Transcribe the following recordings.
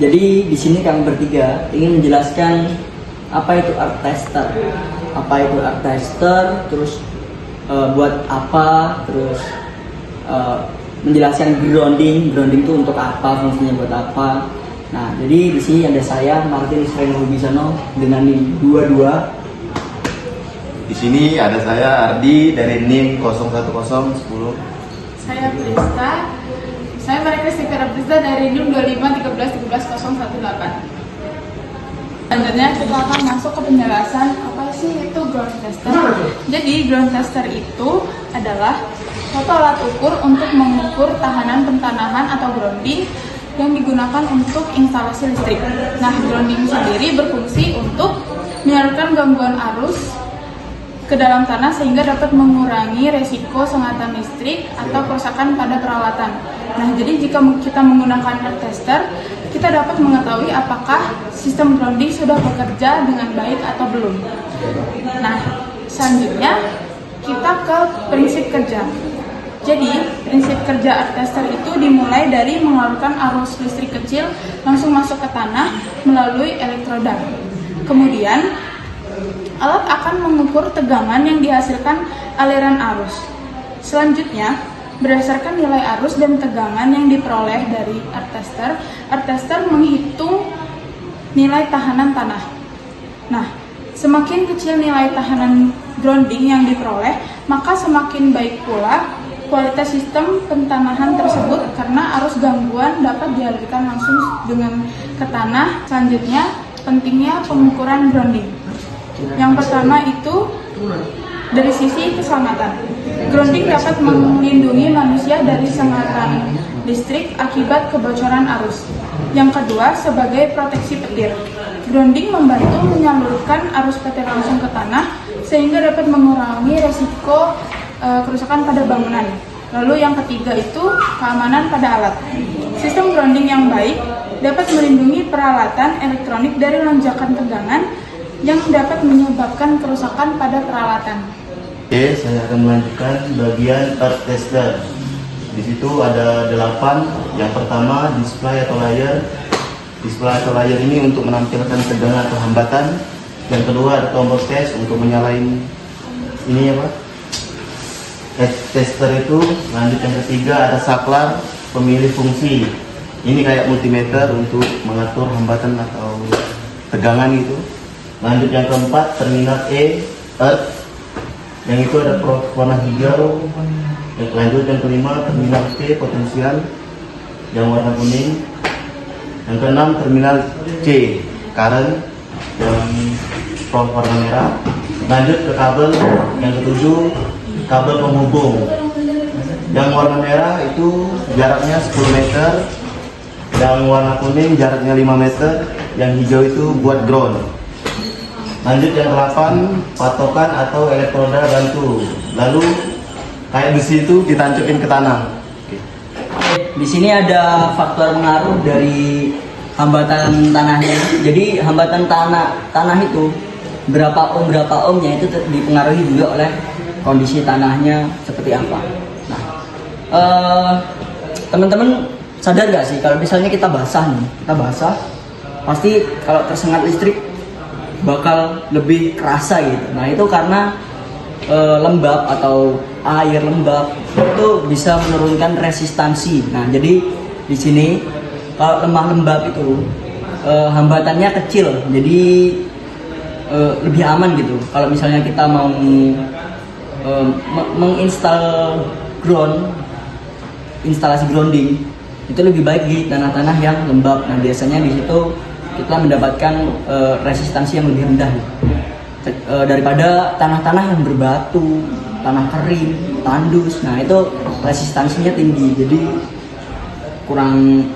Jadi di sini kami bertiga ingin menjelaskan apa itu art tester, terus buat apa, terus menjelaskan grounding itu untuk apa, fungsinya buat apa. Nah, jadi di sini ada saya Martin Reno Wibisono dengan NIM 22. Di sini ada saya Ardi dari NIM 01010. Saya Prista. Saya Maria Kristika Prista dari NIM 2513131018. Selanjutnya kita akan masuk ke penjelasan apa sih itu ground tester. Jadi ground tester itu adalah suatu alat ukur untuk mengukur tahanan pentanahan atau grounding yang digunakan untuk instalasi listrik. Nah, grounding sendiri berfungsi untuk menyalurkan gangguan arus ke dalam tanah sehingga dapat mengurangi resiko sengatan listrik atau kerusakan pada peralatan. Nah, jadi jika kita menggunakan art tester, kita dapat mengetahui apakah sistem grounding sudah bekerja dengan baik atau belum. Nah, selanjutnya kita ke prinsip kerja. Jadi, prinsip kerja art tester itu dimulai dari mengalirkan arus listrik kecil langsung masuk ke tanah melalui elektroda. Kemudian, alat akan mengukur tegangan yang dihasilkan aliran arus. Selanjutnya, berdasarkan nilai arus dan tegangan yang diperoleh dari art tester menghitung nilai tahanan tanah. Nah, semakin kecil nilai tahanan grounding yang diperoleh, maka semakin baik pula kualitas sistem pentanahan tersebut karena arus gangguan dapat dialirkan langsung dengan ke tanah. Selanjutnya, pentingnya pengukuran grounding. Yang pertama itu dari sisi keselamatan. Grounding dapat melindungi manusia dari sengatan listrik akibat kebocoran arus. Yang kedua, sebagai proteksi petir. Grounding membantu menyalurkan arus petir langsung ke tanah sehingga dapat mengurangi resiko kerusakan pada bangunan. Lalu yang ketiga itu keamanan pada alat. Sistem grounding yang baik dapat melindungi peralatan elektronik dari lonjakan tegangan yang dapat menyebabkan kerusakan pada peralatan. Oke, saya akan melanjutkan bagian art tester. Di situ ada 8. Yang pertama, display atau layer. Display atau layer ini untuk menampilkan tegangan atau hambatan. Yang kedua ada tombol tes untuk menyalain ini apa? Tester itu. Lanjut yang ketiga ada saklar pemilih fungsi. Ini kayak multimeter untuk mengatur hambatan atau tegangan gitu. Lanjut yang keempat, terminal E, earth, yang itu ada warna hijau. Lanjut yang kelima, terminal T, potensial, yang warna kuning. Yang keenam, terminal C, current, yang warna merah. Lanjut ke kabel. Yang ketujuh, kabel penghubung. Yang warna merah itu jaraknya 10 meter. Yang warna kuning jaraknya 5 meter. Yang hijau itu buat ground. Lanjut yang 8, patokan atau elektroda bantu. Lalu kayak besi itu ditancukin ke tanah. Di sini ada faktor pengaruh dari hambatan tanahnya. Jadi hambatan tanah itu berapa ohmnya itu dipengaruhi juga oleh kondisi tanahnya seperti apa. Nah, teman-teman sadar gak sih kalau misalnya kita basah, pasti kalau tersengat listrik bakal lebih kerasa gitu. Nah, itu karena lembab atau air lembab itu bisa menurunkan resistansi. Nah, jadi di sini kalau lemah lembab itu hambatannya kecil, jadi lebih aman gitu. Kalau misalnya kita mau menginstal instalasi grounding, itu lebih baik di tanah-tanah yang lembab. Nah, biasanya di situ kita mendapatkan resistansi yang lebih rendah daripada tanah-tanah yang berbatu, tanah kering, tandus. Nah, itu resistansinya tinggi, jadi kurang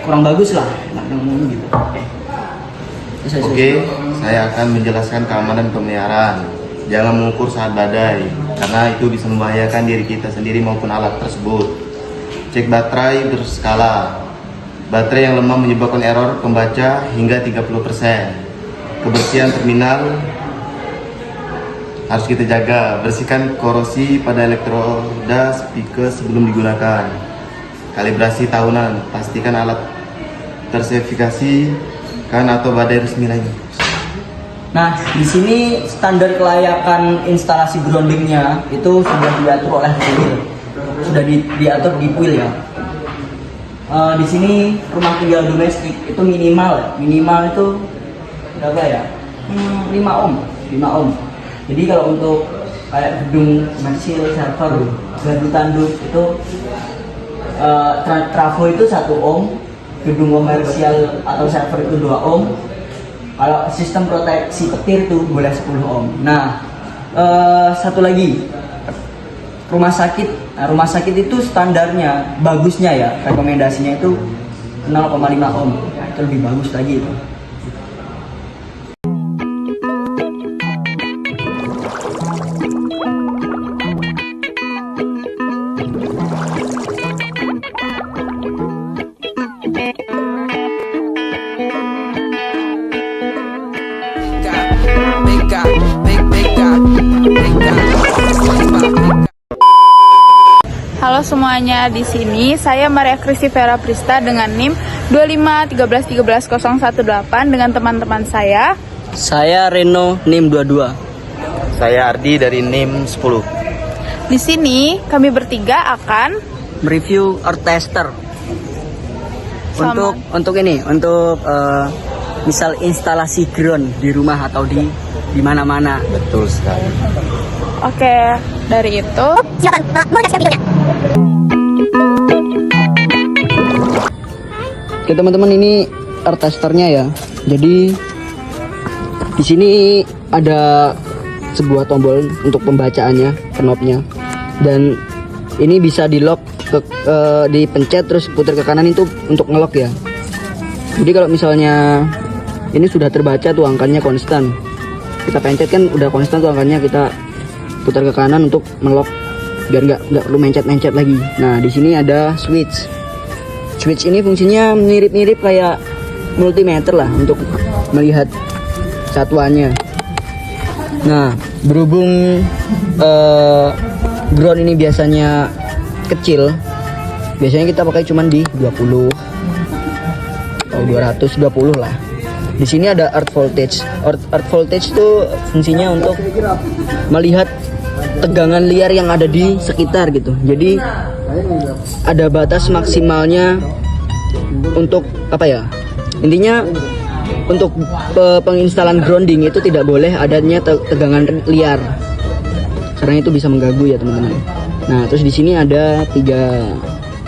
bagus lah gitu. Oke, saya akan menjelaskan keamanan pemeliharaan. Jangan mengukur saat badai, karena itu bisa membahayakan diri kita sendiri maupun alat tersebut. Cek baterai berskala. Baterai yang lemah menyebabkan error pembaca hingga 30%. Kebersihan terminal harus kita jaga. Bersihkan korosi pada elektroda speaker sebelum digunakan. Kalibrasi tahunan. Pastikan alat tersertifikasi kan atau badai resmi lagi. Nah, di sini standar kelayakan instalasi groundingnya itu sudah diatur oleh PUIL, sudah diatur di PUIL ya. Di sini rumah tinggal domestik itu minimal itu berapa ya? 5 ohm. Jadi kalau untuk kayak gedung komersil, server, gardu tanduk itu trafo itu 1 ohm, gedung komersial atau server itu 2 ohm. Kalau sistem proteksi petir itu boleh 10 ohm. Nah, satu lagi, rumah sakit. Nah, rumah sakit itu standarnya, bagusnya ya, rekomendasinya itu 0,5 ohm. Nah, itu lebih bagus lagi itu. Halo semuanya, di sini saya Maria Kristi Vera Prista dengan NIM 2513130118 dengan teman-teman saya. Saya Reno NIM 22. Saya Ardi dari NIM 10. Di sini kami bertiga akan Mereview earth tester. Sama. Untuk misal instalasi ground di rumah atau di mana-mana. Betul sekali. Oke, dari itu Silakan, mau kasih videonya. Oke teman-teman, ini earth testernya ya. Jadi di sini ada sebuah tombol untuk pembacaannya, knobnya, dan ini bisa di lock dipencet terus putar ke kanan itu untuk ngelock ya. Jadi kalau misalnya ini sudah terbaca tuh angkanya konstan, kita pencet kan udah konstan tuh angkanya, kita putar ke kanan untuk melock biar nggak perlu mencet lagi. Nah di sini ada switch ini fungsinya mirip kayak multimeter lah untuk melihat satuannya. Nah berhubung ground ini biasanya kecil, biasanya kita pakai cuman di 20 atau 220 lah. Di sini ada earth voltage. Earth voltage itu fungsinya untuk melihat tegangan liar yang ada di sekitar gitu. Jadi ada batas maksimalnya untuk apa ya? Intinya untuk penginstalan grounding itu tidak boleh adanya tegangan liar, karena itu bisa mengganggu ya teman-teman. Nah terus di sini ada tiga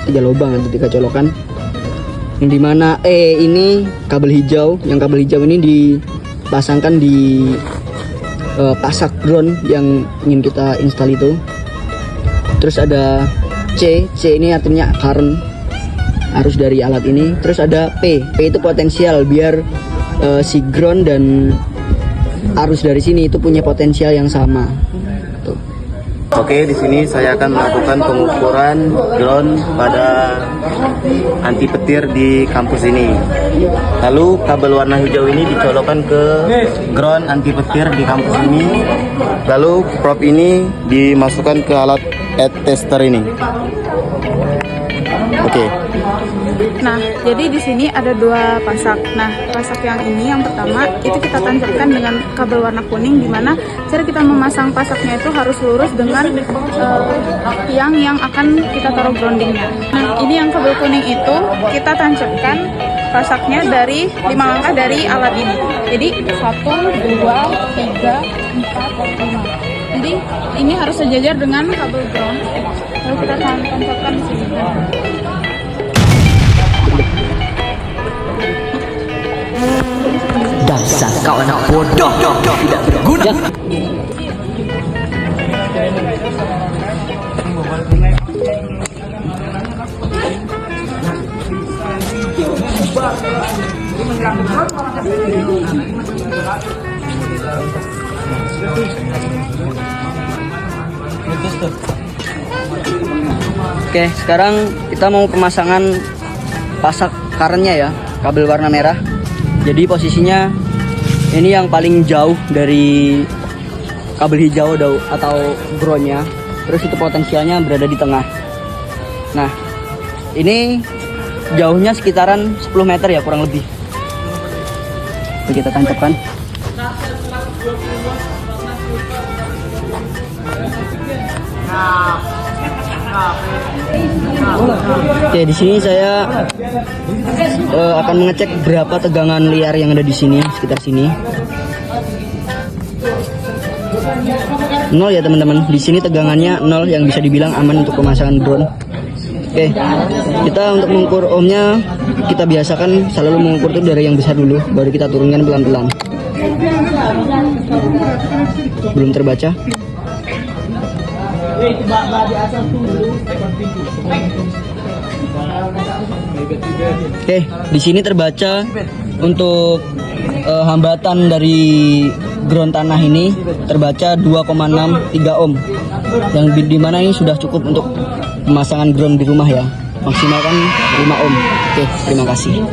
lubang atau 3 colokan, yang dimana ini kabel hijau. Yang kabel hijau ini dipasangkan di pasak ground yang ingin kita install itu. Terus ada C ini artinya current, arus dari alat ini. Terus ada P itu potensial, biar si ground dan arus dari sini itu punya potensial yang sama. Tuh. Oke, di sini saya akan melakukan pengukuran ground pada anti petir di kampus ini. Lalu kabel warna hijau ini dicolokkan ke ground anti petir di kampus ini. Lalu probe ini dimasukkan ke alat earth tester ini. Oke. Nah, jadi di sini ada 2 pasak. Nah, pasak yang ini yang pertama itu kita tancapkan dengan kabel warna kuning, di mana cara kita memasang pasaknya itu harus lurus dengan tiang yang akan kita taruh groundingnya. Nah, ini yang kabel kuning itu kita tancapkan pasaknya dari 5 langkah dari alat ini. Jadi 1, 2, 3, 4, 5. Jadi ini harus sejajar dengan kabel ground. Lalu kita tancapkan di sini. Dasar kau anak bodoh, tidak berguna. Oke, sekarang kita mau pemasangan pasak karennya ya, kabel warna merah. Jadi posisinya ini yang paling jauh dari kabel hijau atau groundnya. Terus itu potensialnya berada di tengah. Nah, ini jauhnya sekitaran 10 meter ya kurang lebih. Oke, kita tancapkan. Oke, di sini saya akan mengecek berapa tegangan liar yang ada di sini, sekitar sini. 0 ya teman-teman. Di sini tegangannya 0 yang bisa dibilang aman untuk pemasangan drone. Oke, kita untuk mengukur ohmnya kita biasakan selalu mengukur itu dari yang besar dulu, baru kita turunkan pelan-pelan. Belum terbaca. Oke, di sini terbaca untuk hambatan dari ground tanah ini terbaca 2,63 ohm. Yang dimana ini sudah cukup untuk pemasangan ground di rumah ya. Maksimalkan 5 ohm. Oke, terima kasih.